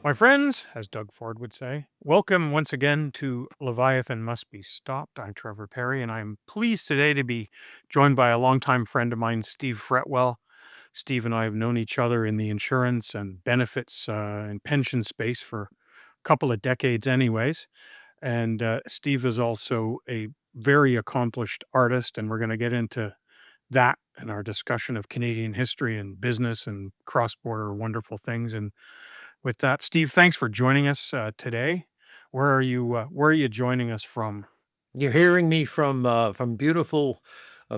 My friends, as Doug Ford would say, welcome once again to Leviathan Must Be Stopped. I'm Trevor Perry, and I'm pleased today to be joined by a longtime friend of mine, Steve Fretwell. Steve and I have known each other in the insurance and benefits and pension space for a couple of decades, anyways. And Steve is also a very accomplished artist, and we're going to get into that in our discussion of Canadian history and business and cross border wonderful things. And with that, Steve, thanks for joining us today. Where are you joining us from? You're hearing me from beautiful,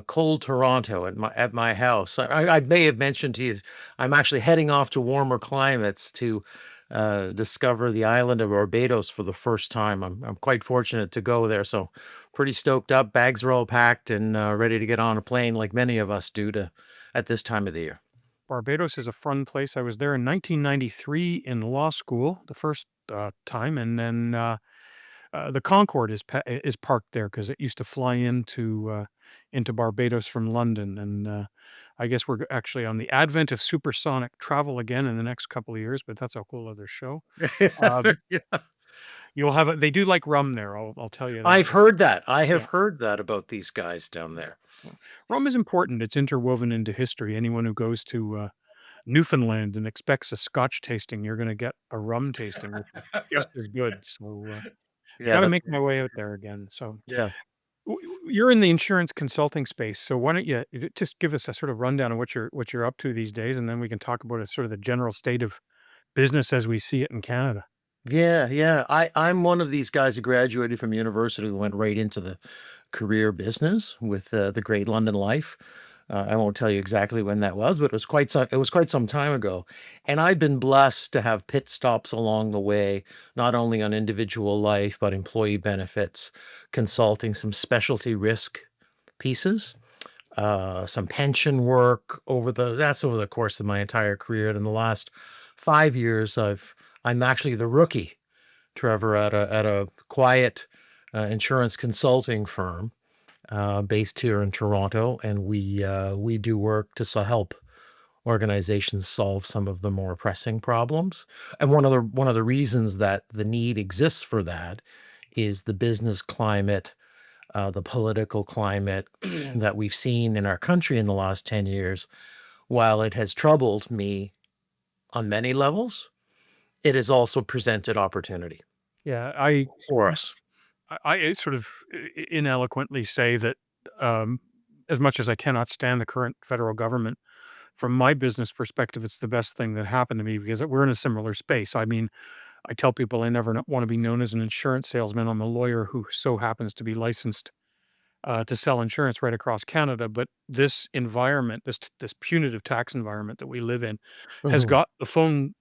cold Toronto at my house. I may have mentioned to you, I'm actually heading off to warmer climates to discover the island of Barbados for the first time. I'm quite fortunate to go there, so pretty stoked up. Bags are all packed and ready to get on a plane, like many of us do to at this time of the year. Barbados is a fun place. I was there in 1993 in law school, the first time, and then the Concorde is parked there because it used to fly into Barbados from London, and I guess we're actually on the advent of supersonic travel again in the next couple of years, but that's a whole other show. Uh, Yeah. you'll have they do like rum there. I'll tell you that. I've heard that. I have Yeah. heard that about these guys down there. Yeah. Rum is important. It's interwoven into history. Anyone who goes to Newfoundland and expects a Scotch tasting, you're going to get a rum tasting, which is just as good. So I Yeah, got to that's make my right. way out there again. So Yeah. you're in the insurance consulting space. So why don't you just give us a sort of rundown of what you're up to these days, and then we can talk about a sort of the general state of business as we see it in Canada. Yeah, yeah. I'm one of these guys who graduated from university who went right into the career business with the Great London Life. I won't tell you exactly when that was, but it was quite some time ago. And I've been blessed to have pit stops along the way, not only on individual life, but employee benefits, consulting some specialty risk pieces, some pension work over the course of my entire career. And in the last 5 years, I'm actually the rookie, Trevor, at a quiet insurance consulting firm based here in Toronto, and we do work to help organizations solve some of the more pressing problems. And one of the reasons that the need exists for that is the business climate, the political climate that we've seen in our country in the last 10 years. While it has troubled me on many levels, it has also presented opportunity Yeah, I for us. I sort of ineloquently say that um, as much as I cannot stand the current federal government, from my business perspective, it's the best thing that happened to me because we're in a similar space. I mean, I tell people I never want to be known as an insurance salesman. I'm a lawyer who so happens to be licensed to sell insurance right across Canada. But this environment, this punitive tax environment that we live in, has Mhm. got the phone.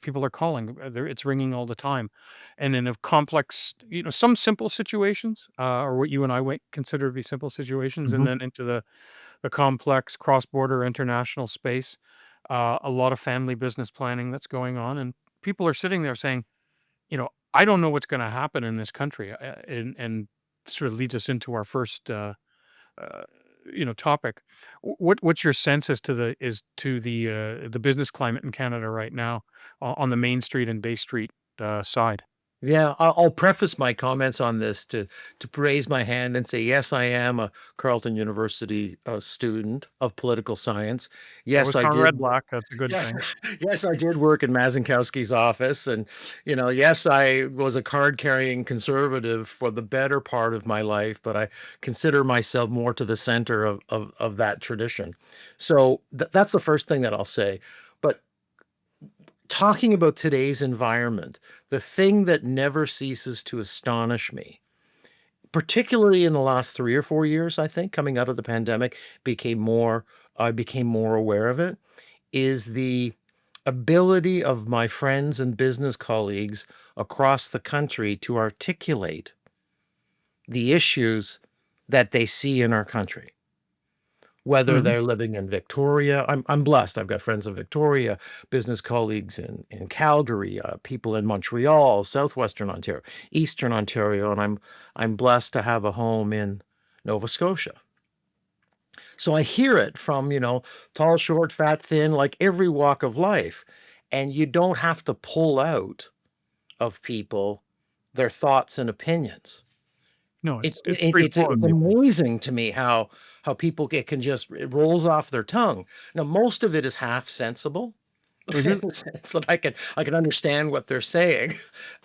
People are calling. It's ringing all the time, and in a complex, some simple situations, or what you and I might consider to be simple situations, and Mhm. then into the complex cross-border international space. A lot of family business planning that's going on, and people are sitting there saying, I don't know what's gonna happen in this country, and sort of leads us into our first, uh, topic. What's your sense as to the business climate in Canada right now on the Main Street and Bay Street, side? Yeah, I'll preface my comments on this to raise my hand and say, yes, I am a Carleton University student of political science. So Yes, is I Conrad did. Black, that's a good Yes, thing. yes, I did work in Mazinkowski's office, and yes, I was a card-carrying conservative for the better part of my life, but I consider myself more to the center of that tradition. So that's the first thing that I'll say. But talking about today's environment, the thing that never ceases to astonish me, particularly in the last 3 or 4 years, I think, coming out of the pandemic, became more I became more aware of it, is the ability of my friends and business colleagues across the country to articulate the issues that they see in our country. Whether Mhm. they're living in Victoria, I'm blessed. I've got friends in Victoria, business colleagues in Calgary, people in Montreal, Southwestern Ontario, Eastern Ontario, and I'm blessed to have a home in Nova Scotia. So I hear it from, tall, short, fat, thin, like every walk of life. and you don't have to pull out of people their thoughts and opinions. No, It it's it free it's flowing, it's they think. amazing to me how people it can just it rolls off their tongue. Now, most of it is half sensible in Mhm. the sense that I can understand what they're saying.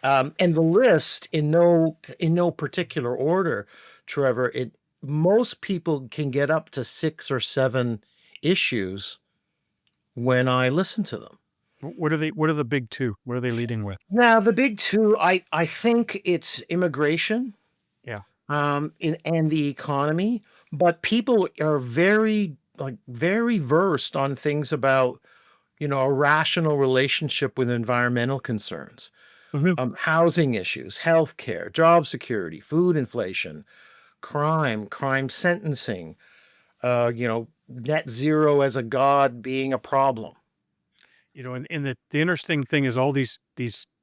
And the list in no particular order, Trevor, it most people can get up to 6 or 7 issues when I listen to them. What are the big 2? What are they leading with? Now, the big 2, I think it's immigration, Yeah. and the economy, but people are very, like, very versed on things about, a rational relationship with environmental concerns, Mhm. housing issues, healthcare, job security, food inflation, crime sentencing, net zero as a god being a problem. And the interesting thing is all these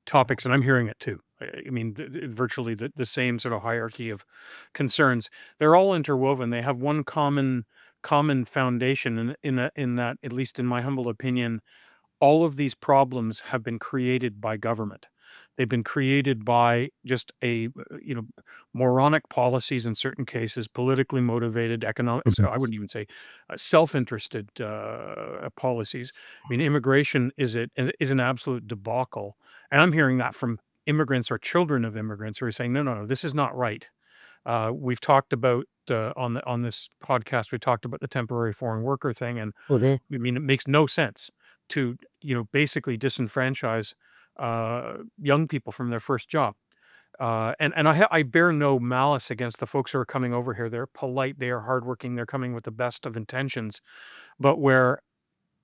topics, and I'm hearing it too. I mean, virtually the same sort of hierarchy of concerns. They're all interwoven. They have one common foundation, in that, at least in my humble opinion, all of these problems have been created by government. They've been created by just moronic policies in certain cases, politically motivated, economic. So Mhm. I wouldn't even say self-interested policies. I mean, immigration is an absolute debacle, and I'm hearing that from immigrants or children of immigrants who are saying, "No, no, no, this is not right." We've talked about on this podcast. We talked about the temporary foreign worker thing, and Okay. I mean, it makes no sense to, basically disenfranchise, young people from their first job. And I bear no malice against the folks who are coming over here. They're polite, they are hardworking, they're coming with the best of intentions. But where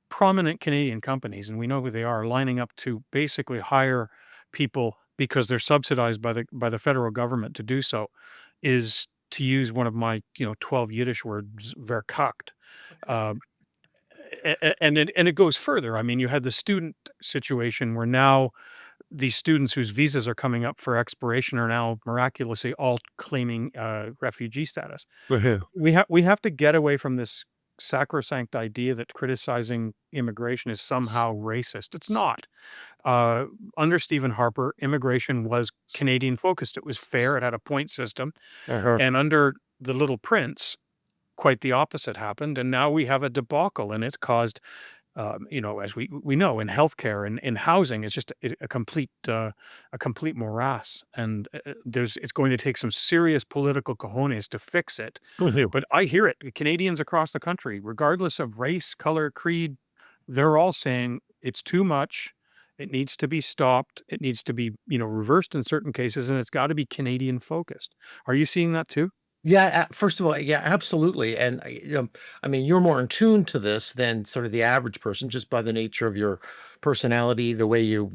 prominent Canadian companies, and we know who they are, lining up to basically hire people because they're subsidized by the federal government to do so, is, to use one of my 12 Yiddish words, verkackt. And it goes further. I mean, you had the student situation where now these students whose visas are coming up for expiration are now miraculously all claiming refugee status. Woohoo. We have to get away from this sacrosanct idea that criticizing immigration is somehow racist. It's not. Uh, Under Stephen Harper, immigration was Canadian focused. It was fair. It had a point system. Uh-huh. And under the Little Prince, quite the opposite happened. And now we have a debacle, and it's caused, as we know, in healthcare and in housing, it's just a complete morass, and it's going to take some serious political cojones to fix it. Woohoo. But I hear it. Canadians across the country, regardless of race, color, creed, they're all saying it's too much. It needs to be stopped. It needs to be, reversed in certain cases, and it's got to be Canadian focused. Are you seeing that too? Yeah, first of all, yeah, absolutely, and, I mean, you're more in tune to this than sort of the average person just by the nature of your personality, the way your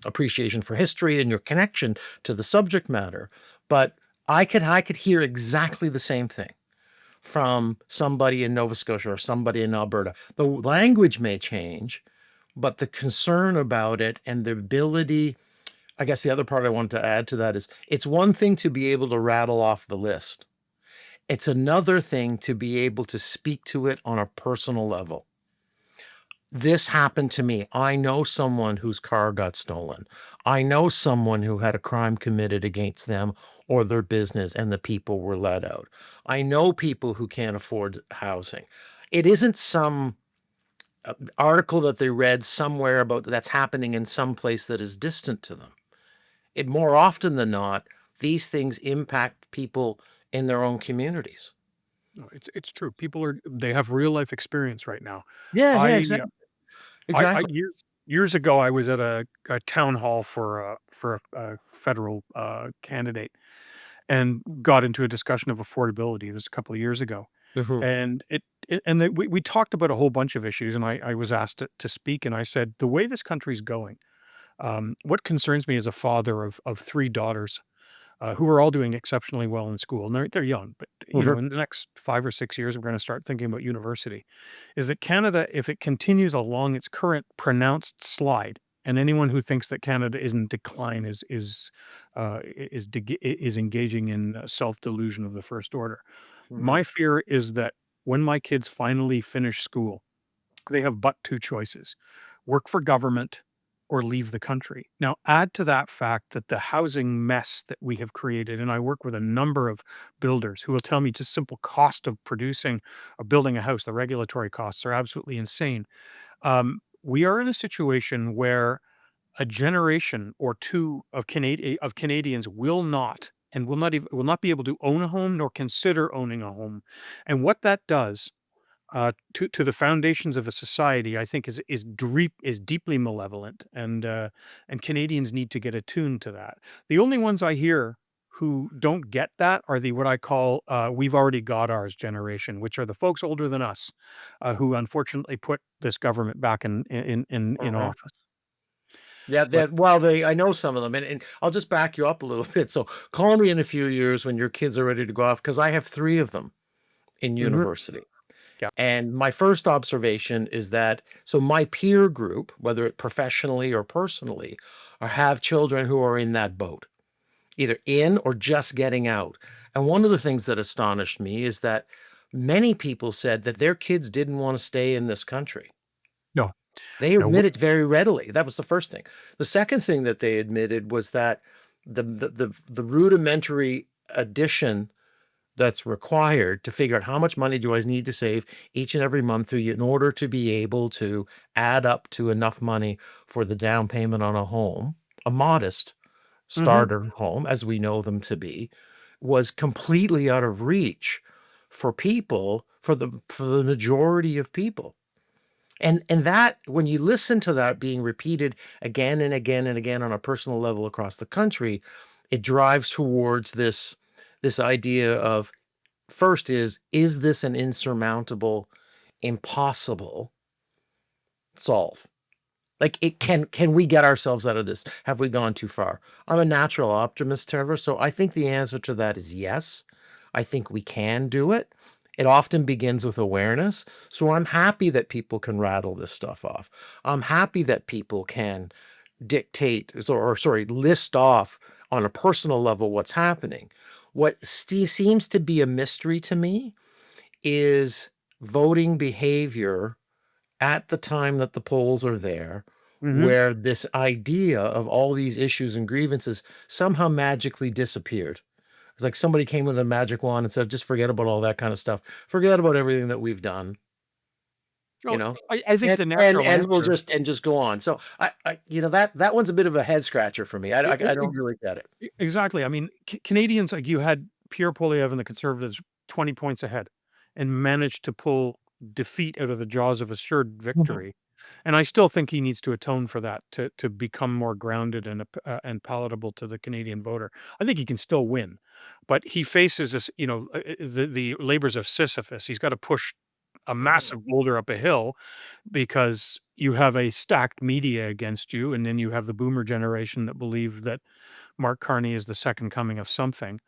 appreciation for history and your connection to the subject matter, but I could hear exactly the same thing from somebody in Nova Scotia or somebody in Alberta. The language may change, but the concern about it and the ability. I guess the other part I want to add to that is it's one thing to be able to rattle off the list. It's another thing to be able to speak to it on a personal level. This happened to me. I know someone whose car got stolen. I know someone who had a crime committed against them or their business and the people were let out. I know people who can't afford housing. It isn't some article that they read somewhere about that's happening in some place that is distant to them. It more often than not, these things impact people in their own communities. No, it's true. They have real life experience right now. Yeah, yeah, I exactly, I exactly. years ago, I was at a town hall for a federal candidate, and got into a discussion of affordability. This a couple of years ago, Mhm, and we talked about a whole bunch of issues, and I was asked to speak, and I said the way this country's going, what concerns me as a father of 3 daughters, who are all doing exceptionally well in school, and they're young, but mhm, in the next 5 or 6 years, we're going to start thinking about university. Is that Canada, if it continues along its current pronounced slide, and anyone who thinks that Canada is in decline is engaging in self delusion of the first order. mhm, My fear is that when my kids finally finish school, they have but two choices. work for government, or leave the country. Now, add to that fact that the housing mess that we have created, and I work with a number of builders who will tell me just simple cost of producing or building a house, the regulatory costs are absolutely insane. We are in a situation where a generation or 2 of Canadians will not be able to own a home nor consider owning a home, and what that does, to the foundations of a society, I think is deeply malevolent, and Canadians need to get attuned to that. The only ones I hear who don't get that are the what I call, "We've already got ours" generation, which are the folks older than us, who unfortunately put this government back in Uh-huh. office. Yeah, But that well, they I know some of them, and I'll just back you up a little bit. So call me in a few years when your kids are ready to go off, because I have 3 of them in Mhm. university. Yeah. And my first observation is that so my peer group, whether it professionally or personally, have children who are in that boat, either in or just getting out. And one of the things that astonished me is that many people said that their kids didn't want to stay in this country. No. They No, admit it very readily. That was the first thing. The second thing that they admitted was that the rudimentary addition that's required to figure out how much money do I need to save each and every month in order to be able to add up to enough money for the down payment on a home, a modest mhm. starter home, as we know them to be, was completely out of reach for people, for the majority of people. And that when you listen to that being repeated again and again and again on a personal level across the country, it drives towards this idea of first is this an insurmountable, impossible solve? Like it can we get ourselves out of this? Have we gone too far? I'm a natural optimist, Trevor, so I think the answer to that is yes. I think we can do it. It often begins with awareness. So I'm happy that people can rattle this stuff off. I'm happy that people can dictate or sorry, list off on a personal level what's happening. What seems to be a mystery to me is voting behavior at the time that the polls are there, Mhm. where this idea of all these issues and grievances somehow magically disappeared. It's like somebody came with a magic wand and said, just forget about all that kind of stuff. Forget about everything that we've done, you So, know? I think And the and natural and we'll answer just go on. So that one's a bit of a head scratcher for me. I don't really get it. exactly. I mean, Canadians, like you had Pierre Poilievre and the Conservatives 20 points ahead and managed to pull defeat out of the jaws of assured Mhm. victory. And I still think he needs to atone for that to become more grounded and palatable to the Canadian voter. I think he can still win, but he faces this, the labors of Sisyphus. He's got to push a Mhm. massive boulder up a hill because you have a stacked media against you, and then you have the boomer generation that believe that Mark Carney is the second coming of something.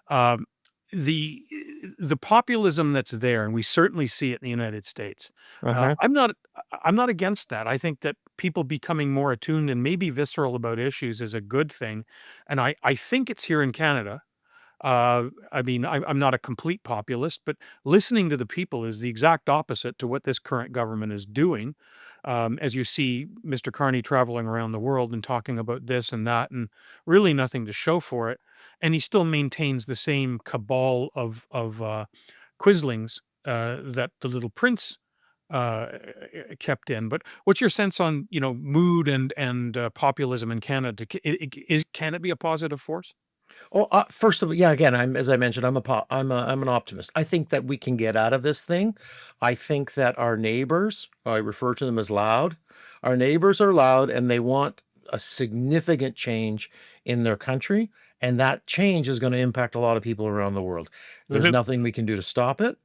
Um, the the populism that's there, and we certainly see it in the United States. Uh-huh. I'm not against that. I think that people becoming more attuned and maybe visceral about issues is a good thing, and I think it's here in Canada. I mean, I'm not a complete populist, but listening to the people is the exact opposite to what this current government is doing. As you see Mr. Carney traveling around the world and talking about this and that, and really nothing to show for it, and he still maintains the same cabal of quislings that the Little Prince kept in. But what's your sense on mood and populism in Canada? Can it be a positive force? Well, first of all, yeah, again, as I mentioned, I'm an optimist. I think that we can get out of this thing. I think that our neighbors, I refer to them as loud, our neighbors are loud and they want a significant change in their country. And that change is going to impact a lot of people around the world. There's Mhm. nothing we can do to stop it.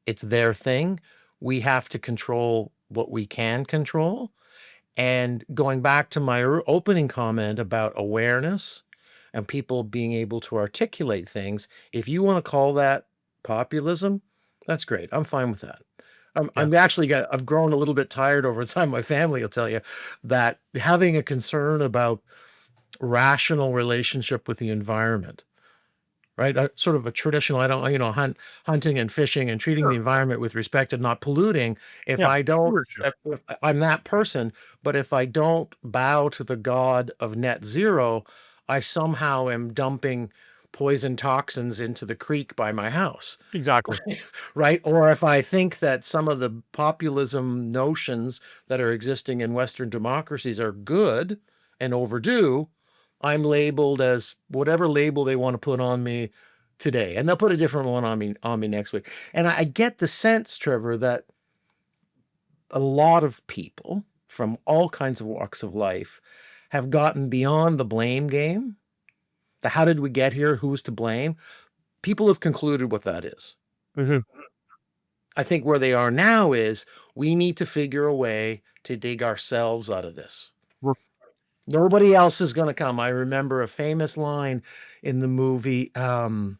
It's their thing. We have to control what we can control. And going back to my opening comment about awareness and people being able to articulate things, if you want to call that populism, that's great. I'm fine with that. Yeah. I've grown a little bit tired over time. My family will tell you that having a concern about rational relationship with the environment, right? Sort of a traditional, I don't, hunting and fishing and treating the Sure. environment with respect and not polluting. If Yeah. I don't, Stewardship. if I'm that person, but if I don't bow to the god of net zero, I somehow am dumping poison toxins into the creek by my house. Exactly. Right? Or if I think that some of the populism notions that are existing in Western democracies are good and overdue, I'm labeled as whatever label they want to put on me today. And they'll put a different one on me next week. And I get the sense, Trevor, that a lot of people from all kinds of walks of life have gotten beyond the blame game. The how did we get here? Who's to blame? People have concluded what that is. Mhm. I think where they are now is we need to figure a way to dig ourselves out of this. We're Nobody else is going to come. I remember a famous line in the movie. Oh,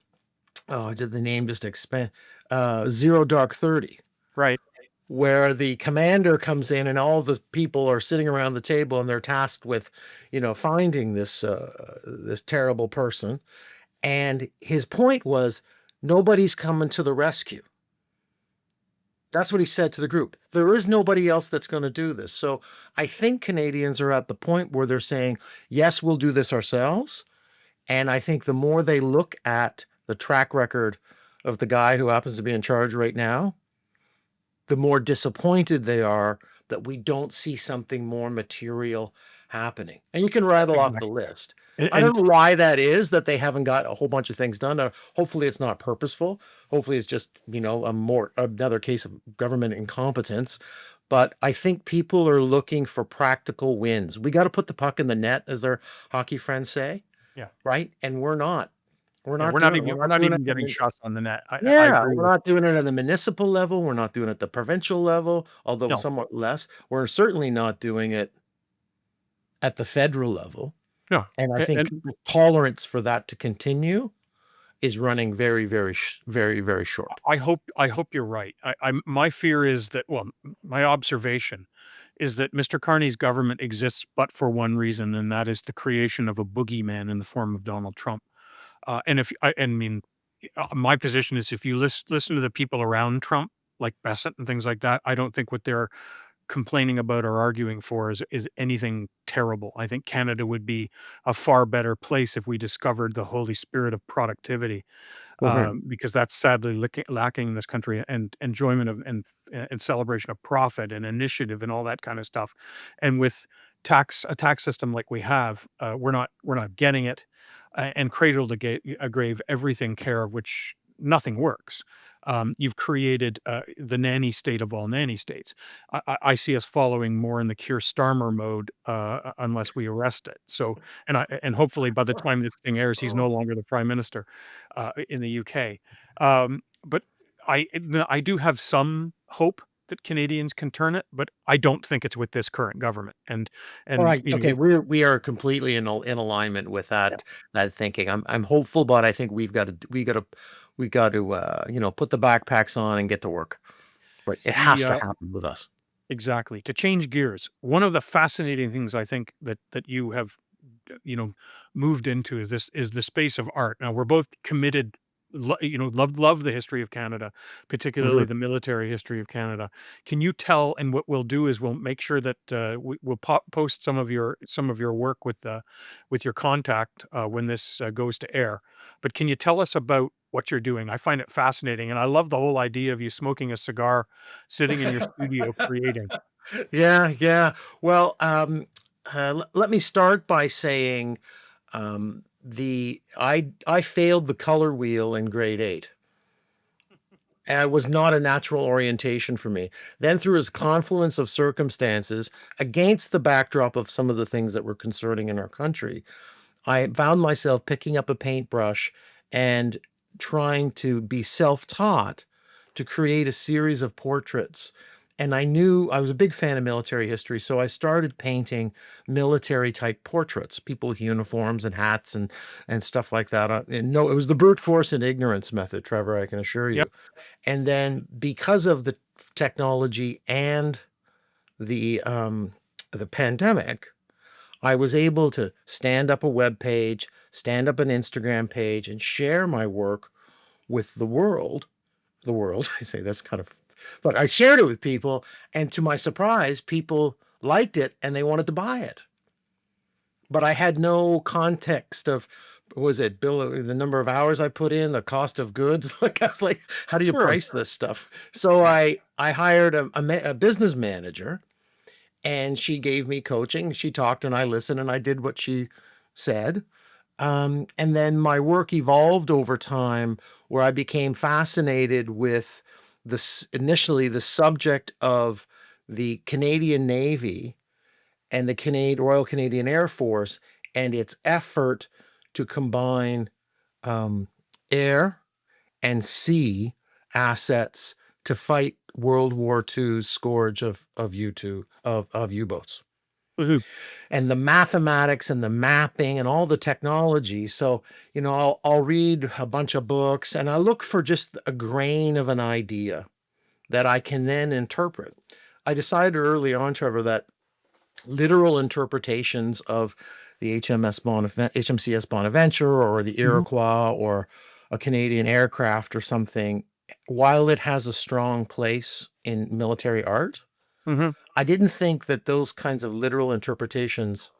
did the name just expand? Zero Dark 30, right. where the commander comes in and all the people are sitting around the table and they're tasked with, finding this terrible person. And his point was nobody's coming to the rescue. That's what he said to the group. There is nobody else that's going to do this. So I think Canadians are at the point where they're saying, yes, we'll do this ourselves. And I think the more they look at the track record of the guy who happens to be in charge right now, the more disappointed they are that we don't see something more material happening. And you can rattle off the Exactly. list. And, I don't and know why that is, that they haven't got a whole bunch of things done. Hopefully it's not purposeful. Hopefully it's just, another case of government incompetence. But I think people are looking for practical wins. We got to put the puck in the net, as their hockey friends say, yeah. right? And we're not. We're Yeah. not We're not doing it. even We're we're not not doing even it. getting shots on the net. I Yeah, agree we're with not doing it at the municipal level. We're not doing it at the provincial level, although no. somewhat less. We're certainly not doing it at the federal level. No. And I And, think and people's tolerance for that to continue is running very, very, very, very short. I hope you're right. My fear is that my observation is that Mr. Carney's government exists but for one reason, and that is the creation of a boogeyman in the form of Donald Trump. And if I mean, my position is if you listen to the people around Trump, like Bessent and things like that, I don't think what they're complaining about or arguing for is anything terrible. I think Canada would be a far better place if we discovered the holy spirit of productivity, Mhm. because that's sadly lacking in this country, and enjoyment of and celebration of profit and initiative and all that kind of stuff. And with a tax system like we have, we're not getting it, and cradle to grave everything care of which nothing works. You've created the nanny state of all nanny states. I see us following more in the Keir Starmer mode, unless we arrest it. So, and hopefully by the time this thing airs, he's no longer the prime minister in the UK. But I do have some hope that Canadians can turn it, but I don't think it's with this current government. All And right. Okay. We are completely in alignment with yeah, that thinking. I'm hopeful, but I think we got to put the backpacks on and get to work. Right. It the has to happen with us. exactly, to change gears. One of the fascinating things I think that you have moved into is the space of art. Now we're both committed, love the history of Canada, particularly Mhm. the military history of Canada. Can you tell? And what we'll do is we'll make sure that we'll post some of your work with your contact when this goes to air. But can you tell us about what you're doing? I find it fascinating, and I love the whole idea of you smoking a cigar, sitting in your studio creating. Yeah, yeah. Well, let me start by saying, the I failed the color wheel in grade 8. And it was not a natural orientation for me. Then through his confluence of circumstances, against the backdrop of some of the things that were concerning in our country, I found myself picking up a paintbrush and trying to be self-taught to create a series of portraits. And I knew I was a big fan of military history, so I started painting military type portraits, people with uniforms and hats and stuff like that. And no, it was the brute force and ignorance method, Trevor, I can assure Yep. you. And then because of the technology and the pandemic, I was able to stand up a web page, stand up an Instagram page, and share my work with the world. The world, I say that's kind of, but I shared it with people, and to my surprise, people liked it and they wanted to buy it. But I had no context of, was it bill the number of hours I put in, the cost of goods? Like I was like, how do you Sure. price this stuff? So Yeah. I hired a business manager, and she gave me coaching. She talked and I listened and I did what she said. And then my work evolved over time, where I became fascinated with this initially the subject of the Canadian Navy and the Royal Canadian Air Force and its effort to combine um, air and sea assets to fight World War II's scourge of U2 of U-boats, Woohoo. and the mathematics and the mapping and all the technology. So, I'll read a bunch of books and I look for just a grain of an idea that I can then interpret. I decided early on, Trevor, that literal interpretations of the HMCS Bonaventure or the Mhm. Iroquois or a Canadian aircraft or something, while it has a strong place in military art, Mhm. I didn't think that those kinds of literal interpretations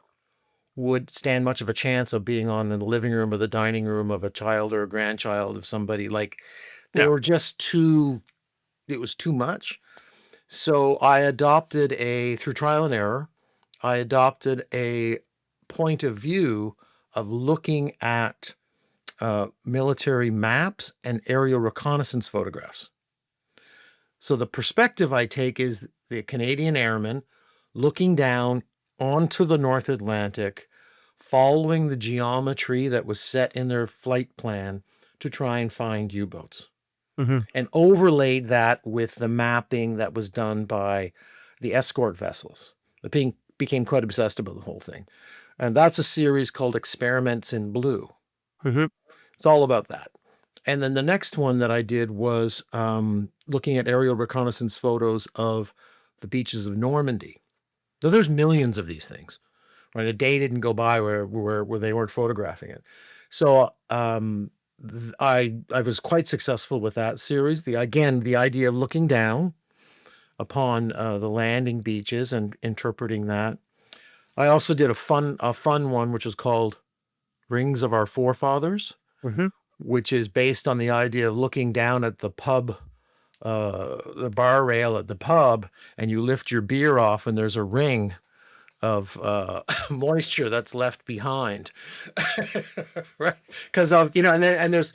would stand much of a chance of being on in the living room or the dining room of a child or a grandchild of somebody. Like, they Yeah. were just too, it was too much. So I adopted through trial and error, I adopted a point of view of looking at military maps and aerial reconnaissance photographs. So the perspective I take is the Canadian airmen looking down onto the North Atlantic, following the geometry that was set in their flight plan to try and find U-boats, Mhm. and overlaid that with the mapping that was done by the escort vessels. Became quite obsessed about the whole thing. And that's a series called Experiments in Blue. Mhm. It's all about that. And then the next one that I did was looking at aerial reconnaissance photos of the beaches of Normandy. So there's millions of these things, right? A day didn't go by where they weren't photographing it. So I was quite successful with that series. The idea of looking down upon the landing beaches and interpreting that. I also did a fun one which is called Rings of Our Forefathers, Mhm. which is based on the idea of looking down at the bar rail at the pub, and you lift your beer off, and there's a ring of moisture that's left behind, right? Because of and there's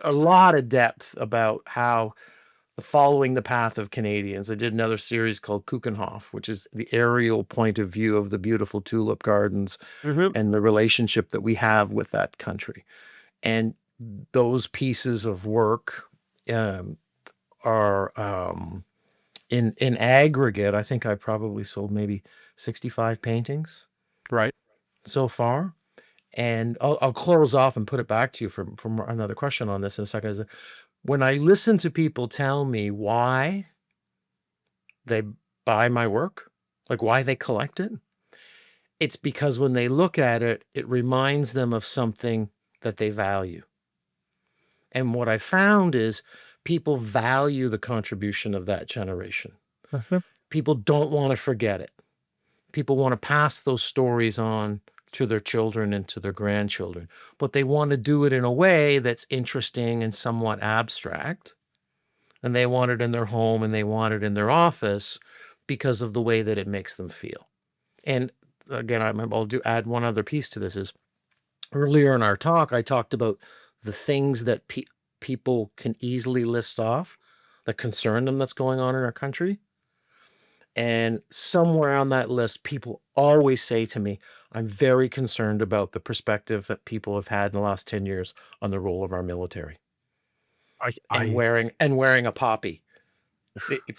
a lot of depth about how following the path of Canadians. I did another series called Kuchenhof, which is the aerial point of view of the beautiful tulip gardens Mhm. and the relationship that we have with that country. And those pieces of work um, are in aggregate. I think I probably sold maybe 65 paintings Right. so far. And I'll close off and put it back to you for another question on this in a second. When I listen to people tell me why they buy my work, like why they collect it, it's because when they look at it, it reminds them of something that they value. And what I found is people value the contribution of that generation. Mhm. People don't want to forget it. People want to pass those stories on to their children and to their grandchildren, but they want to do it in a way that's interesting and somewhat abstract. And they want it in their home and they want it in their office because of the way that it makes them feel. And again, I'll add one other piece to this is earlier in our talk, I talked about the things that people can easily list off that concern them that's going on in our country. And somewhere on that list, people always say to me, I'm very concerned about the perspective that people have had in the last 10 years on the role of our military I and I wearing a poppy.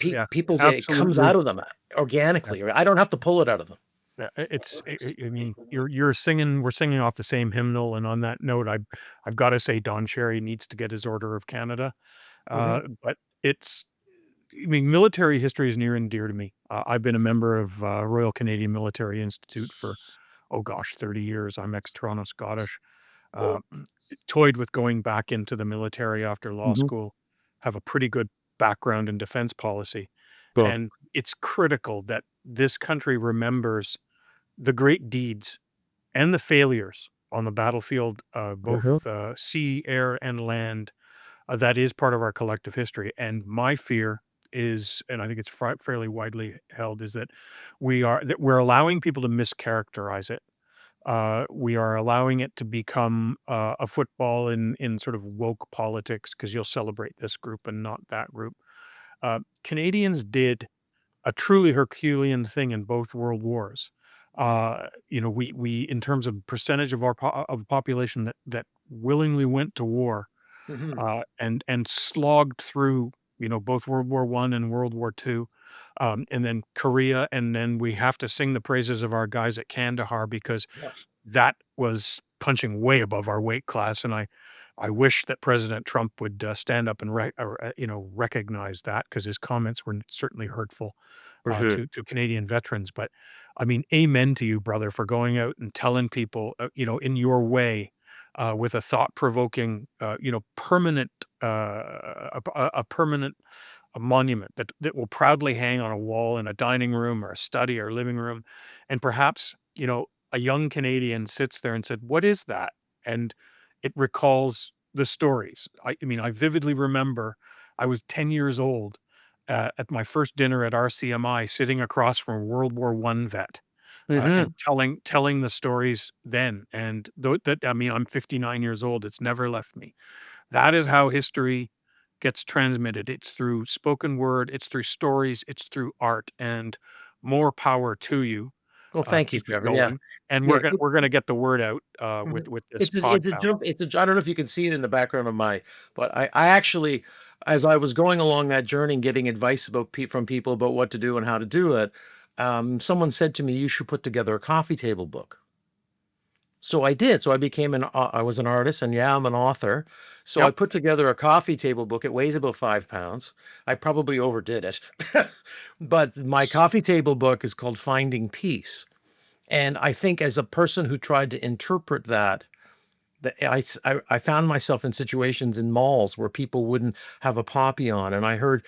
yeah, People it comes absolutely. out of them Yeah. organically. Right? I don't have to pull it out of them. Yeah, I mean, you're singing we're singing off the same hymnal, and on that note, I've gotta say Don Cherry needs to get his Order of Canada, Mhm. but it's I mean, military history is near and dear to me. I've been a member of, Royal Canadian Military Institute for oh gosh, 30 years. I'm ex-Toronto Scottish. Uh, Toyed with going back into the military after law Mhm. school, have a pretty good background in defense policy. Cool. And it's critical that this country remembers the great deeds and the failures on the battlefield, Mhm. both sea, air, and land. That is part of our collective history. And my fear is, and I think it's fairly widely held, is that we're allowing people to mischaracterize it. We are allowing it to become a football in sort of woke politics because you'll celebrate this group and not that group. Canadians did a truly Herculean thing in both world wars. We in terms of percentage of of population that willingly went to war, Mhm. and slogged through, both World War I and World War II, and then Korea, and then we have to sing the praises of our guys at Kandahar because Yeah. that was punching way above our weight class, and I wish that President Trump would, stand up and recognize that because his comments were certainly hurtful, Mhm. to Canadian veterans, but, I mean, amen to you, brother, for going out and telling people, in your way, with a thought-provoking, permanent, a permanent a monument that will proudly hang on a wall in a dining room or a study or living room, and perhaps, a young Canadian sits there and said, "What is that?" And it recalls the stories. I mean, I vividly remember I was 10 years old, at my first dinner at RCMI sitting across from a World War I vet, and Mhm. telling the stories then, and though that I mean, I'm 59 years old, it's never left me. That is how history gets transmitted. It's through spoken word, it's through stories, it's through art, and more power to you. Well, thank you, Keep it Trevor. Yeah. going, and Yeah. we're gonna get the word out, Mhm. with this It's a podcast. jump it's a I don't know if you can see it in the background of my but I actually, as I was going along that journey and getting advice about from people about what to do and how to do it, someone said to me, "You should put together a coffee table book." So I did. So I became I was an artist, and yeah, I'm an author. So I Yep. put together a coffee table book. It weighs about 5 pounds. I probably overdid it. But my coffee table book is called Finding Peace. And I think as a person who tried to interpret that I found myself in situations in malls where people wouldn't have a poppy on, and I heard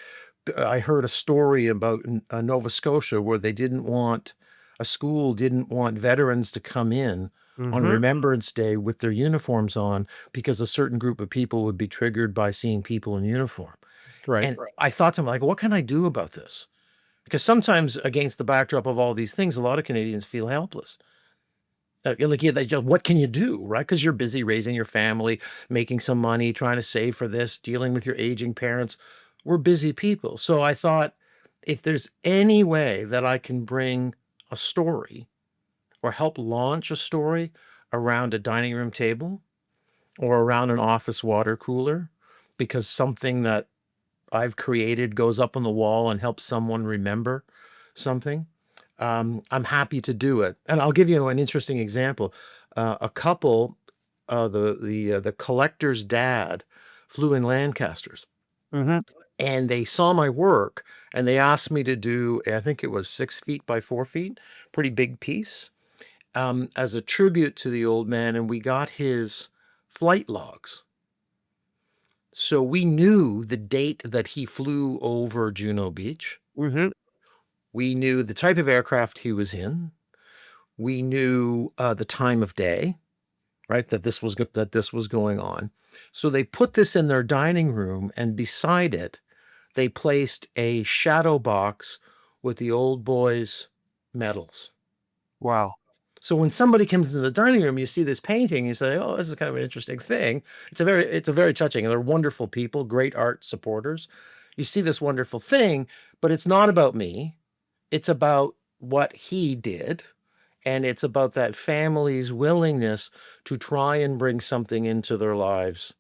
a story about Nova Scotia where they didn't want a school didn't want veterans to come in on Mhm. Remembrance Day with their uniforms on because a certain group of people would be triggered by seeing people in uniform. Right. And I thought to myself, like, what can I do about this? Because sometimes against the backdrop of all these things, a lot of Canadians feel helpless. Like, yeah, they just what can you do, right? Because 'Cause you're busy raising your family, making some money, trying to save for this, dealing with your aging parents. We're busy people. So I thought, if there's any way that I can bring a story or help launch a story around a dining room table or around an office water cooler, because something that I've created goes up on the wall and helps someone remember something, I'm happy to do it. And I'll give you an interesting example. A couple, the collector's dad flew in Lancasters, Mhm. and they saw my work, and they asked me to do, I think it was 6 feet by 4 feet, pretty big piece, as a tribute to the old man. And we got his flight logs. So we knew the date that he flew over Juno Beach. Mhm. We knew the type of aircraft he was in. We knew the time of day, right? That this was going on. So they put this in their dining room, and beside it, they placed a shadow box with the old boys' medals. Wow. So when somebody comes into the dining room, you see this painting, you say, "Oh, this is kind of an interesting thing." It's a very touching, and they're wonderful people, great art supporters. You see this wonderful thing, but it's not about me. It's about what he did, and it's about that family's willingness to try and bring something into their lives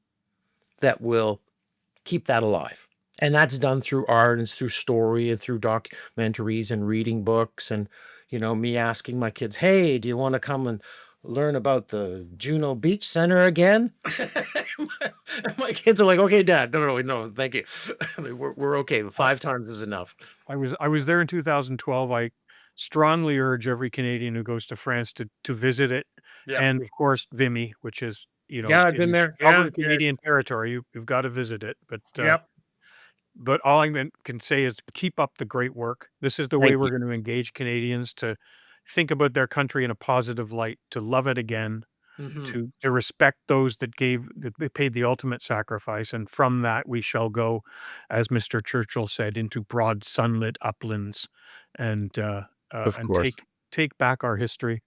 that will keep that alive. And that's done through art and through story and through documentaries and reading books and, me asking my kids, "Hey, do you want to come and learn about the Juno Beach Center again?" My kids are like, "Okay, Dad. No, no, no, thank you. We're okay. I 5 times is enough." I was there in 2012. strongly urge every Canadian who goes to France to visit it, Yeah. and of course, Vimy, which is, Yeah, I've been in there. Yeah, sovereign yeah, Canadian territory. You've got to visit it, yep. but all can say is keep up the great work. This is the way Thank we're you. going to engage Canadians to think about their country in a positive light, to love it again, Mhm. to respect those that they paid the ultimate sacrifice, and from that we shall go, as Mr. Churchill said, into broad sunlit uplands, Of and course. take back our history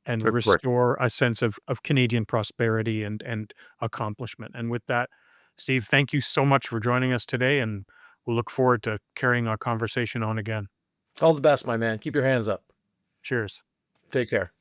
and Of course. restore a sense of Canadian prosperity and accomplishment. And with that, Steve, thank you so much for joining us today, and we'll look forward to carrying our conversation on again. All the best, my man. Keep your hands up. Cheers. Take care.